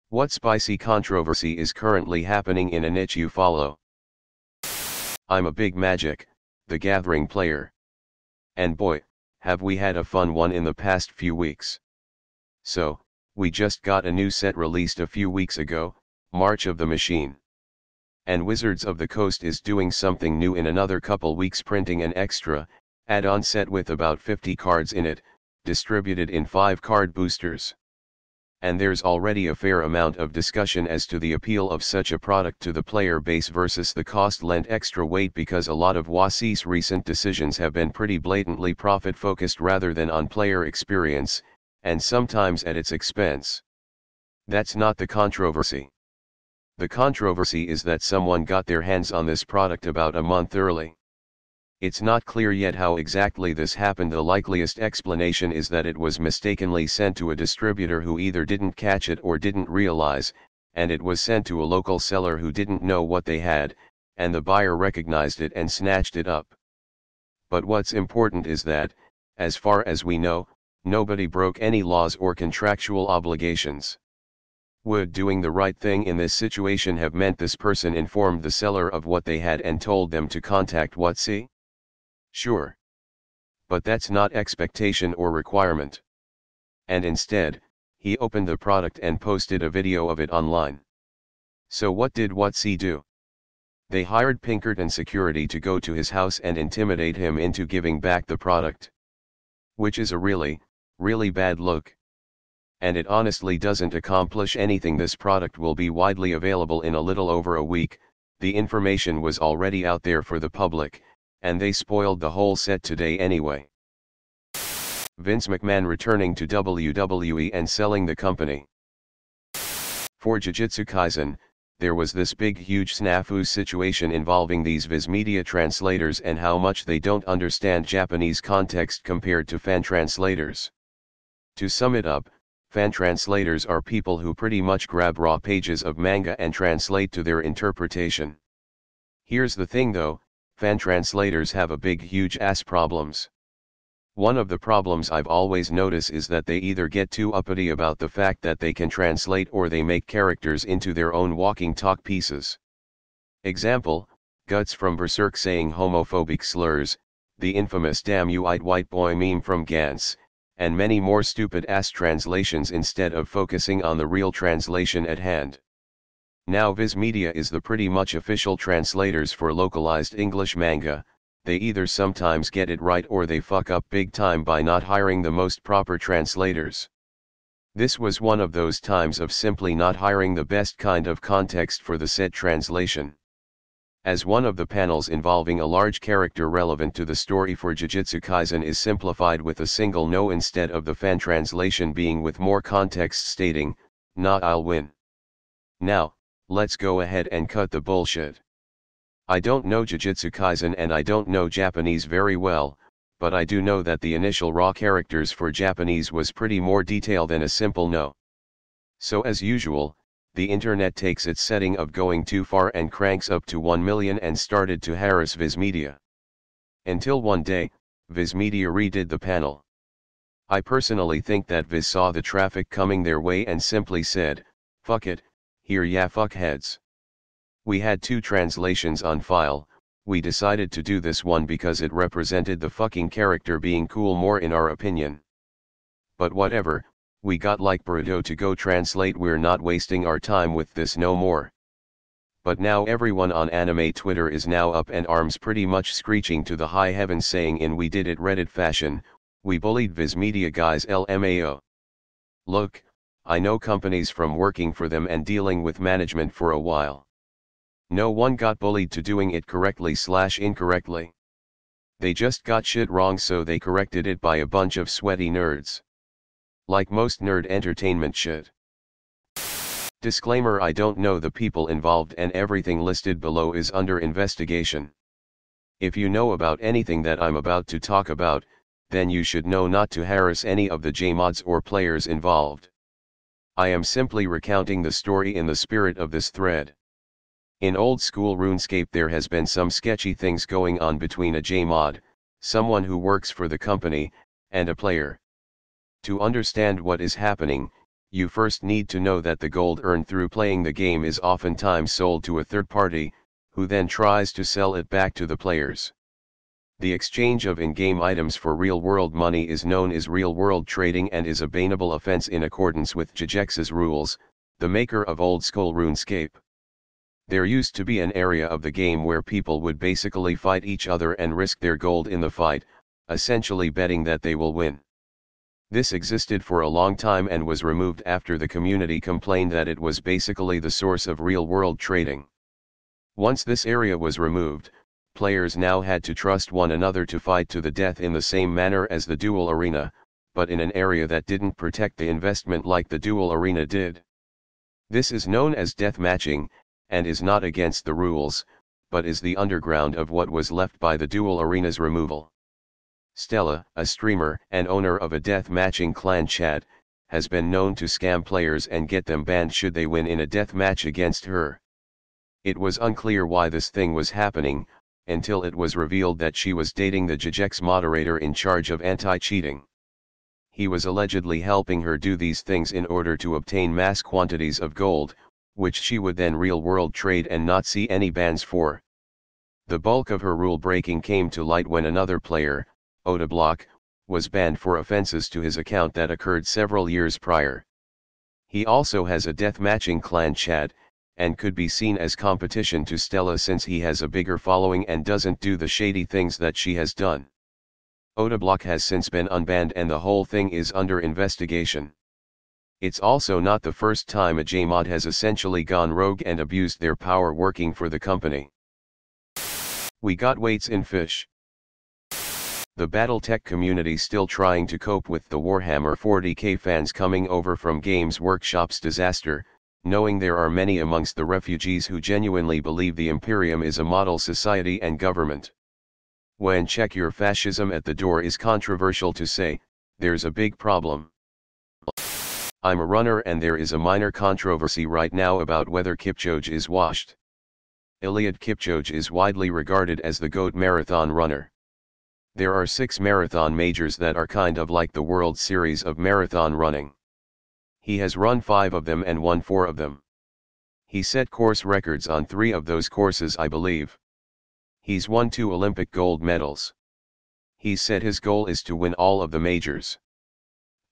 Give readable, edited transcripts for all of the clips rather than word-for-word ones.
What spicy controversy is currently happening in a niche you follow? I'm a big Magic, the Gathering player. And boy, have we had a fun one in the past few weeks. So, we just got a new set released a few weeks ago, March of the Machine. And Wizards of the Coast is doing something new in another couple weeks, printing an extra, add-on set with about 50 cards in it, distributed in 5 card boosters. And there's already a fair amount of discussion as to the appeal of such a product to the player base versus the cost lent extra weight, because a lot of WotC's recent decisions have been pretty blatantly profit-focused rather than on player experience, and sometimes at its expense. That's not the controversy. The controversy is that someone got their hands on this product about a month early. It's not clear yet how exactly this happened. The likeliest explanation is that it was mistakenly sent to a distributor who either didn't catch it or didn't realize, and it was sent to a local seller who didn't know what they had, and the buyer recognized it and snatched it up. But what's important is that, as far as we know, nobody broke any laws or contractual obligations. Would doing the right thing in this situation have meant this person informed the seller of what they had and told them to contact WotC? Sure. But that's not expectation or requirement. And instead, he opened the product and posted a video of it online. So what did WotC do? They hired Pinkerton Security to go to his house and intimidate him into giving back the product. Which is a really, really bad look. And it honestly doesn't accomplish anything. This product will be widely available in a little over a week. The information was already out there for the public, and they spoiled the whole set today anyway. Vince McMahon returning to WWE and selling the company. For Jujutsu Kaisen, there was this big huge snafu situation involving these Viz Media translators and how much they don't understand Japanese context compared to fan translators. To sum it up, fan translators are people who pretty much grab raw pages of manga and translate to their interpretation. Here's the thing though, fan translators have a big huge ass problems. One of the problems I've always noticed is that they either get too uppity about the fact that they can translate, or they make characters into their own walking talk pieces. Example, Guts from Berserk saying homophobic slurs, the infamous "damn you white boy" meme from Gantz, and many more stupid ass translations instead of focusing on the real translation at hand. Now Viz Media is the pretty much official translators for localized English manga. They either sometimes get it right or they fuck up big time by not hiring the most proper translators. This was one of those times of simply not hiring the best kind of context for the said translation. As one of the panels involving a large character relevant to the story for Jujutsu Kaisen is simplified with a single no instead of the fan translation being with more context stating, "Nah, I'll win." Now, let's go ahead and cut the bullshit. I don't know Jujutsu Kaisen and I don't know Japanese very well, but I do know that the initial raw characters for Japanese was pretty more detail than a simple no. So as usual, the internet takes its setting of going too far and cranks up to 1 million and started to harass Viz Media. Until one day, Viz Media redid the panel. I personally think that Viz saw the traffic coming their way and simply said, "Fuck it, here ya fuckheads. We had 2 translations on file, we decided to do this one because it represented the fucking character being cool more in our opinion. But whatever, we got like Boruto to go translate, we're not wasting our time with this no more." But now everyone on anime Twitter is now up in arms, pretty much screeching to the high heavens saying in "we did it Reddit fashion, we bullied Viz Media guys LMAO. Look, I know companies from working for them and dealing with management for a while. No one got bullied to doing it correctly/incorrectly. They just got shit wrong, so they corrected it by a bunch of sweaty nerds. Like most nerd entertainment shit. Disclaimer: I don't know the people involved and everything listed below is under investigation. If you know about anything that I'm about to talk about, then you should know not to harass any of the JMods or players involved. I am simply recounting the story in the spirit of this thread. In old school RuneScape there has been some sketchy things going on between a JMod, someone who works for the company, and a player. To understand what is happening, You first need to know that the gold earned through playing the game is oftentimes sold to a third party, who then tries to sell it back to the players. The exchange of in-game items for real-world money is known as real-world trading and is a bannable offense in accordance with Jajex's rules, the maker of old-school RuneScape. There used to be an area of the game where people would basically fight each other and risk their gold in the fight, essentially betting that they will win. This existed for a long time and was removed after the community complained that it was basically the source of real-world trading. Once this area was removed, players now had to trust one another to fight to the death in the same manner as the duel arena, but in an area that didn't protect the investment like the duel arena did. This is known as death matching, and is not against the rules, but is the underground of what was left by the duel arena's removal. Stella, a streamer and owner of a death matching clan chat, has been known to scam players and get them banned should they win in a death match against her. It was unclear why this thing was happening, until it was revealed that she was dating the Jagex moderator in charge of anti-cheating. He was allegedly helping her do these things in order to obtain mass quantities of gold, which she would then real-world trade and not see any bans for. The bulk of her rule-breaking came to light when another player, Odablock, was banned for offenses to his account that occurred several years prior. He also has a death-matching clan chat, and could be seen as competition to Stella since he has a bigger following and doesn't do the shady things that she has done. Odablock has since been unbanned and the whole thing is under investigation. It's also not the first time a JMod has essentially gone rogue and abused their power working for the company. We got weights in fish. The Battletech community still trying to cope with the Warhammer 40k fans coming over from Games Workshop's disaster, knowing there are many amongst the refugees who genuinely believe the Imperium is a model society and government. When check your fascism at the door is controversial to say, there's a big problem. I'm a runner and there is a minor controversy right now about whether Kipchoge is washed. Eliud Kipchoge is widely regarded as the GOAT marathon runner. There are 6 marathon majors that are kind of like the World Series of marathon running. He has run 5 of them and won 4 of them. He set course records on 3 of those courses, I believe. He's won 2 Olympic gold medals. He said his goal is to win all of the majors.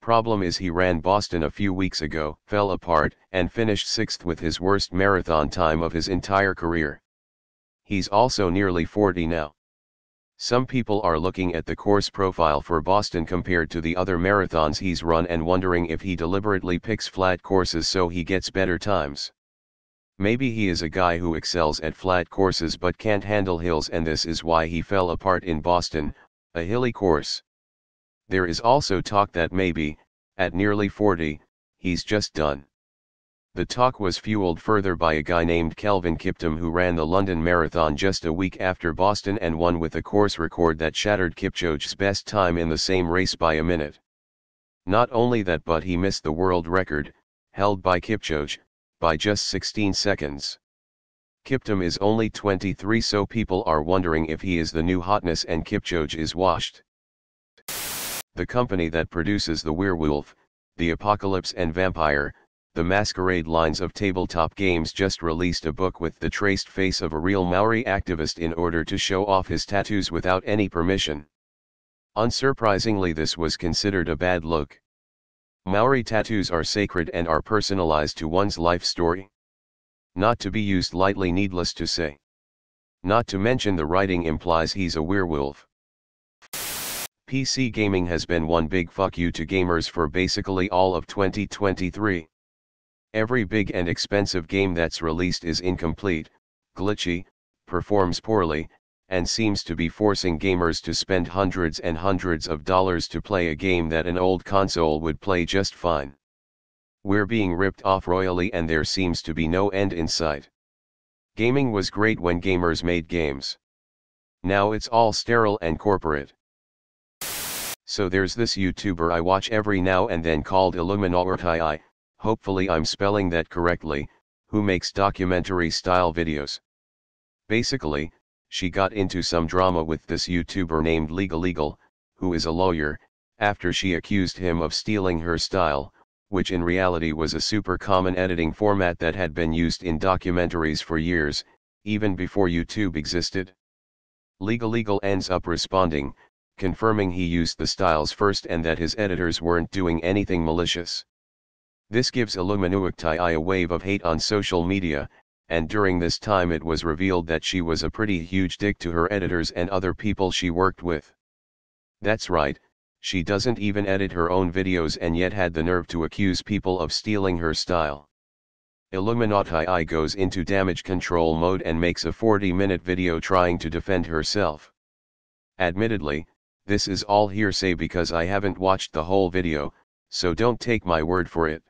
Problem is he ran Boston a few weeks ago, fell apart, and finished 6th with his worst marathon time of his entire career. He's also nearly 40 now. Some people are looking at the course profile for Boston compared to the other marathons he's run and wondering if he deliberately picks flat courses so he gets better times. Maybe he is a guy who excels at flat courses but can't handle hills and this is why he fell apart in Boston, a hilly course. There is also talk that maybe, at nearly 40, he's just done. The talk was fueled further by a guy named Kelvin Kiptum who ran the London Marathon just a week after Boston and won with a course record that shattered Kipchoge's best time in the same race by a minute. Not only that, but he missed the world record, held by Kipchoge, by just 16 seconds. Kiptum is only 23, so people are wondering if he is the new hotness and Kipchoge is washed. The company that produces the Werewolf, the Apocalypse and Vampire, the Masquerade lines of tabletop games just released a book with the traced face of a real Maori activist in order to show off his tattoos without any permission. Unsurprisingly, this was considered a bad look. Maori tattoos are sacred and are personalized to one's life story. Not to be used lightly, needless to say. Not to mention the writing implies he's a werewolf. PC gaming has been one big fuck you to gamers for basically all of 2023. Every big and expensive game that's released is incomplete, glitchy, performs poorly, and seems to be forcing gamers to spend hundreds and hundreds of dollars to play a game that an old console would play just fine. We're being ripped off royally and there seems to be no end in sight. Gaming was great when gamers made games. Now it's all sterile and corporate. So there's this YouTuber I watch every now and then called Illuminatii, hopefully I'm spelling that correctly, who makes documentary-style videos. Basically, she got into some drama with this YouTuber named Legal, who is a lawyer, after she accused him of stealing her style, which in reality was a super common editing format that had been used in documentaries for years, even before YouTube existed. Legal ends up responding, confirming he used the styles first and that his editors weren't doing anything malicious. This gives Illuminuictii a wave of hate on social media, and during this time it was revealed that she was a pretty huge dick to her editors and other people she worked with. That's right, she doesn't even edit her own videos and yet had the nerve to accuse people of stealing her style. Illuminatii goes into damage control mode and makes a 40-minute video trying to defend herself. Admittedly, this is all hearsay because I haven't watched the whole video, so don't take my word for it.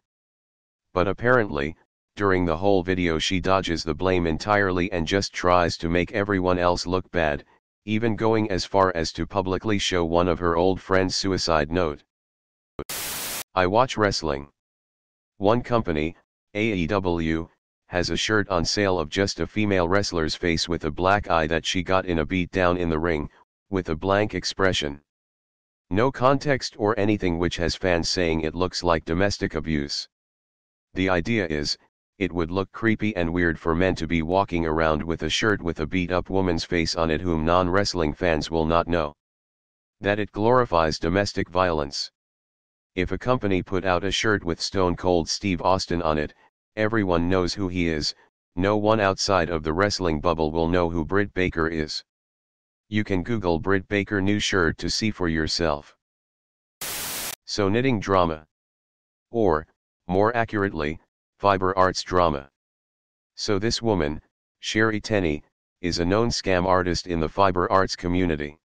But apparently, during the whole video she dodges the blame entirely and just tries to make everyone else look bad, even going as far as to publicly show one of her old friends' suicide note. I watch wrestling. One company, AEW, has a shirt on sale of just a female wrestler's face with a black eye that she got in a beatdown in the ring, with a blank expression. No context or anything, which has fans saying it looks like domestic abuse. The idea is, it would look creepy and weird for men to be walking around with a shirt with a beat-up woman's face on it whom non-wrestling fans will not know. That it glorifies domestic violence. If a company put out a shirt with Stone Cold Steve Austin on it, everyone knows who he is. No one outside of the wrestling bubble will know who Britt Baker is. You can Google Britt Baker new shirt to see for yourself. So knitting drama. Or, more accurately, fiber arts drama. So this woman, Sherry Tenney, is a known scam artist in the fiber arts community.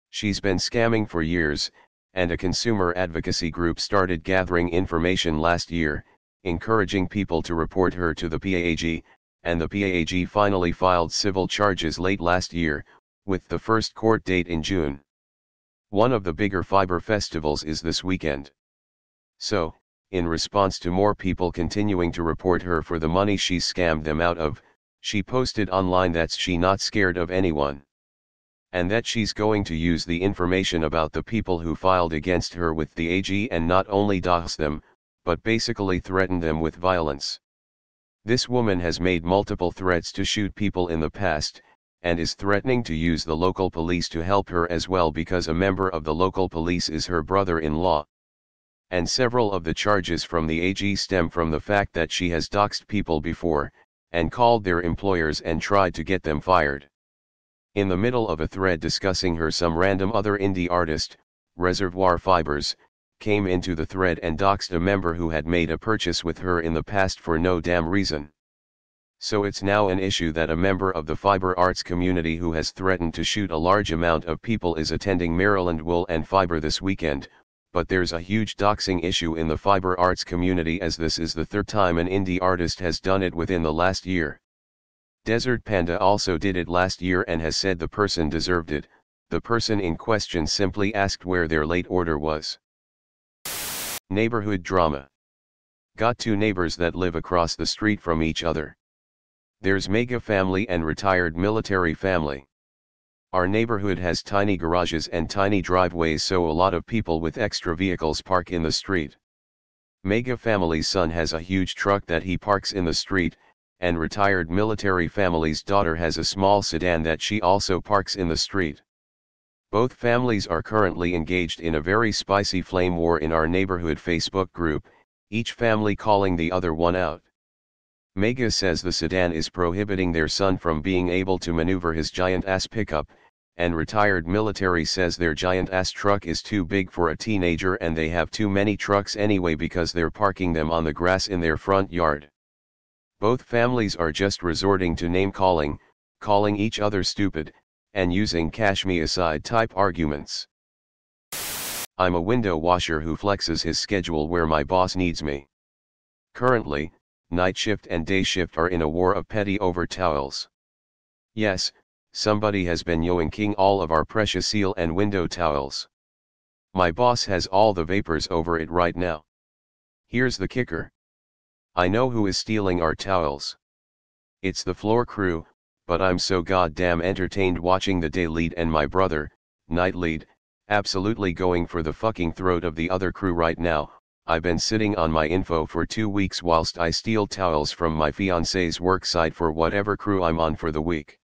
She's been scamming for years, and a consumer advocacy group started gathering information last year, encouraging people to report her to the PAAG, and the PAAG finally filed civil charges late last year, with the first court date in June. One of the bigger fiber festivals is this weekend. So, in response to more people continuing to report her for the money she scammed them out of, she posted online that she's not scared of anyone. And that she's going to use the information about the people who filed against her with the AG and not only dox them, but basically threaten them with violence. This woman has made multiple threats to shoot people in the past, and is threatening to use the local police to help her as well because a member of the local police is her brother-in-law. And several of the charges from the AG stem from the fact that she has doxed people before, and called their employers and tried to get them fired. In the middle of a thread discussing her, some random other indie artist, Reservoir Fibers, came into the thread and doxed a member who had made a purchase with her in the past for no damn reason. So it's now an issue that a member of the fiber arts community who has threatened to shoot a large amount of people is attending Maryland Wool and Fiber this weekend, but there's a huge doxing issue in the fiber arts community, as this is the third time an indie artist has done it within the last year. Desert Panda also did it last year and has said the person deserved it. The person in question simply asked where their late order was. Neighborhood drama. Got two neighbors that live across the street from each other. There's mega family and retired military family. Our neighborhood has tiny garages and tiny driveways, so a lot of people with extra vehicles park in the street. Mega family's son has a huge truck that he parks in the street, and retired military family's daughter has a small sedan that she also parks in the street. Both families are currently engaged in a very spicy flame war in our neighborhood Facebook group, each family calling the other one out. Mega says the sedan is prohibiting their son from being able to maneuver his giant-ass pickup, and retired military says their giant-ass truck is too big for a teenager and they have too many trucks anyway because they're parking them on the grass in their front yard. Both families are just resorting to name-calling, calling each other stupid, and using cash me aside type arguments. I'm a window washer who flexes his schedule where my boss needs me. Currently, night shift and day shift are in a war of petty over towels. Yes, somebody has been yoinking all of our precious seal and window towels. My boss has all the vapors over it right now. Here's the kicker. I know who is stealing our towels. It's the floor crew, but I'm so goddamn entertained watching the day lead and my brother, night lead, absolutely going for the fucking throat of the other crew right now, I've been sitting on my info for 2 weeks whilst I steal towels from my fiance's work site for whatever crew I'm on for the week.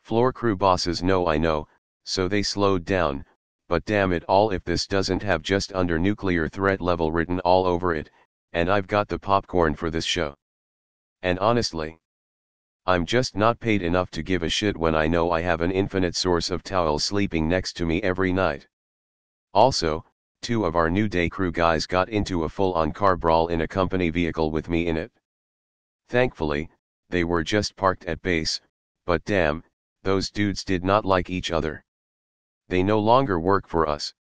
Floor crew bosses know I know, so they slowed down, but damn it all if this doesn't have just under nuclear threat level written all over it, and I've got the popcorn for this show. And honestly, I'm just not paid enough to give a shit when I know I have an infinite source of towels sleeping next to me every night. Also, 2 of our new day crew guys got into a full-on car brawl in a company vehicle with me in it. Thankfully, they were just parked at base, but damn, those dudes did not like each other. They no longer work for us.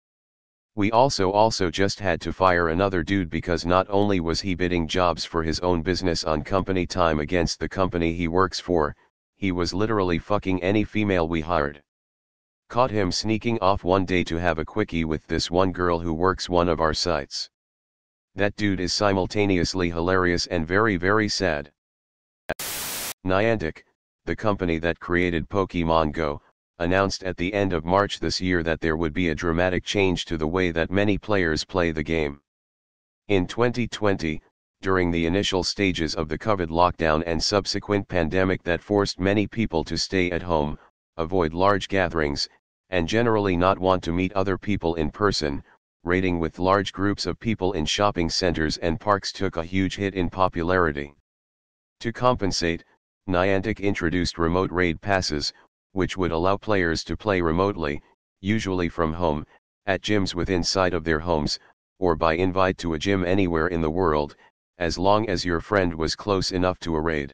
We also just had to fire another dude because not only was he bidding jobs for his own business on company time against the company he works for, he was literally fucking any female we hired. Caught him sneaking off one day to have a quickie with this one girl who works one of our sites. That dude is simultaneously hilarious and very very sad. Niantic, the company that created Pokemon Go, announced at the end of March this year that there would be a dramatic change to the way that many players play the game. In 2020, during the initial stages of the COVID lockdown and subsequent pandemic that forced many people to stay at home, avoid large gatherings, and generally not want to meet other people in person, raiding with large groups of people in shopping centers and parks took a huge hit in popularity. To compensate, Niantic introduced remote raid passes, which would allow players to play remotely, usually from home, at gyms within sight of their homes, or by invite to a gym anywhere in the world, as long as your friend was close enough to a raid.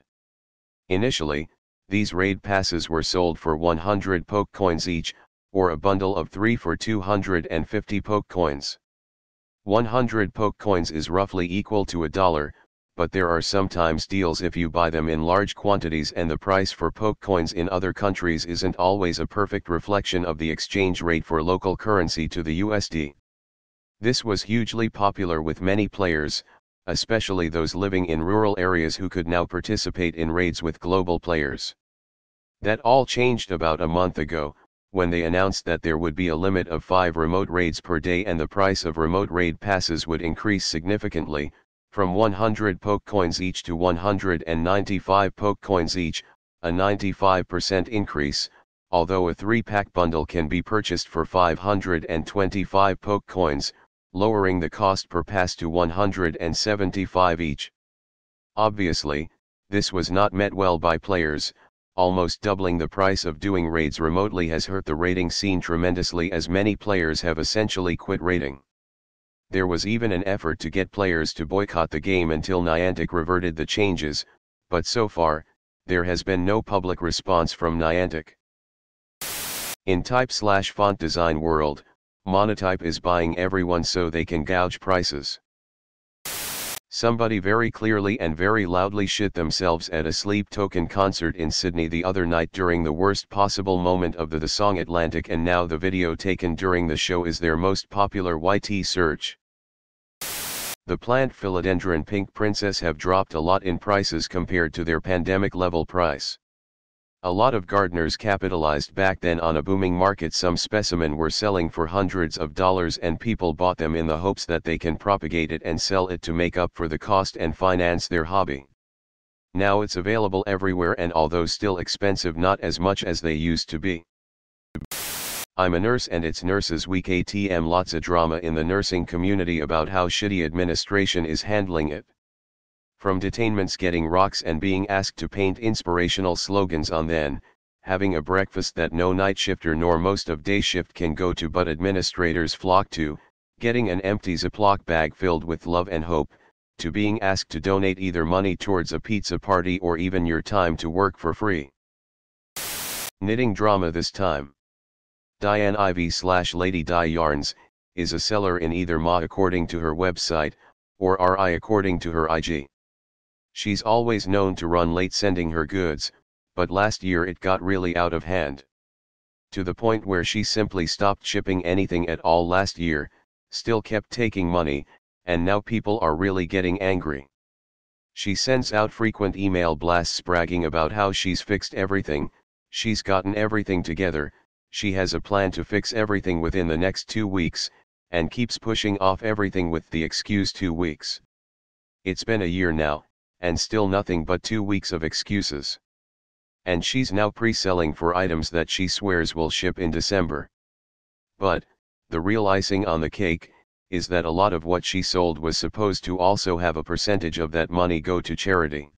Initially, these raid passes were sold for 100 poke coins each, or a bundle of 3 for 250 poke coins. 100 poke coins is roughly equal to $1, but there are sometimes deals if you buy them in large quantities, and the price for poke coins in other countries isn't always a perfect reflection of the exchange rate for local currency to the USD. This was hugely popular with many players, especially those living in rural areas who could now participate in raids with global players. That all changed about a month ago, when they announced that there would be a limit of 5 remote raids per day and the price of remote raid passes would increase significantly, from 100 poke coins each to 195 poke coins each, a 95% increase, although a 3-pack bundle can be purchased for 525 poke coins, lowering the cost per pass to 175 each. Obviously, this was not met well by players. Almost doubling the price of doing raids remotely has hurt the raiding scene tremendously, as many players have essentially quit raiding. There was even an effort to get players to boycott the game until Niantic reverted the changes, but so far, there has been no public response from Niantic. In type/font design world, Monotype is buying everyone so they can gouge prices. Somebody very clearly and very loudly shit themselves at a Sleep Token concert in Sydney the other night during the worst possible moment of the song Atlantic, and now the video taken during the show is their most popular YT search. The plant philodendron pink princess have dropped a lot in prices compared to their pandemic level price. A lot of gardeners capitalized back then on a booming market. Some specimen were selling for hundreds of dollars and people bought them in the hopes that they can propagate it and sell it to make up for the cost and finance their hobby. Now it's available everywhere, and although still expensive, not as much as they used to be. I'm a nurse and it's Nurses Week ATM. Lots of drama in the nursing community about how shitty administration is handling it. From detainments getting rocks and being asked to paint inspirational slogans on then, having a breakfast that no night shifter nor most of day shift can go to but administrators flock to, getting an empty Ziploc bag filled with love and hope, to being asked to donate either money towards a pizza party or even your time to work for free. Knitting drama this time. Diane Ivy/Lady Di Yarns is a seller in either MA according to her website, or RI according to her IG. She's always known to run late sending her goods, but last year it got really out of hand. To the point where she simply stopped shipping anything at all last year, still kept taking money, and now people are really getting angry. She sends out frequent email blasts bragging about how she's fixed everything, she's gotten everything together, she has a plan to fix everything within the next 2 weeks, and keeps pushing off everything with the excuse 2 weeks. It's been a year now, and still nothing but 2 weeks of excuses. And she's now pre-selling for items that she swears will ship in December. But, the real icing on the cake, is that a lot of what she sold was supposed to also have a percentage of that money go to charity.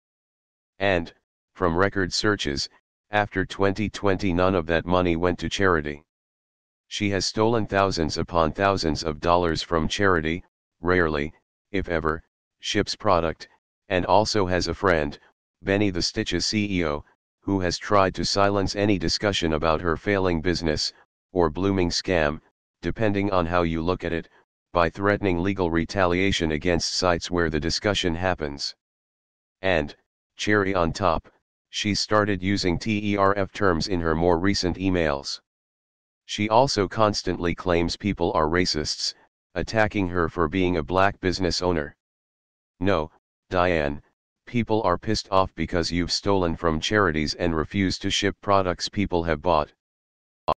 And, from record searches, after 2020 none of that money went to charity. She has stolen thousands upon thousands of dollars from charity, rarely, if ever, ships product, and also has a friend, Benny the Stitches CEO, who has tried to silence any discussion about her failing business, or blooming scam, depending on how you look at it, by threatening legal retaliation against sites where the discussion happens. And, cherry on top, she's started using TERF terms in her more recent emails. She also constantly claims people are racists, attacking her for being a black business owner. No, Diane, people are pissed off because you've stolen from charities and refused to ship products people have bought.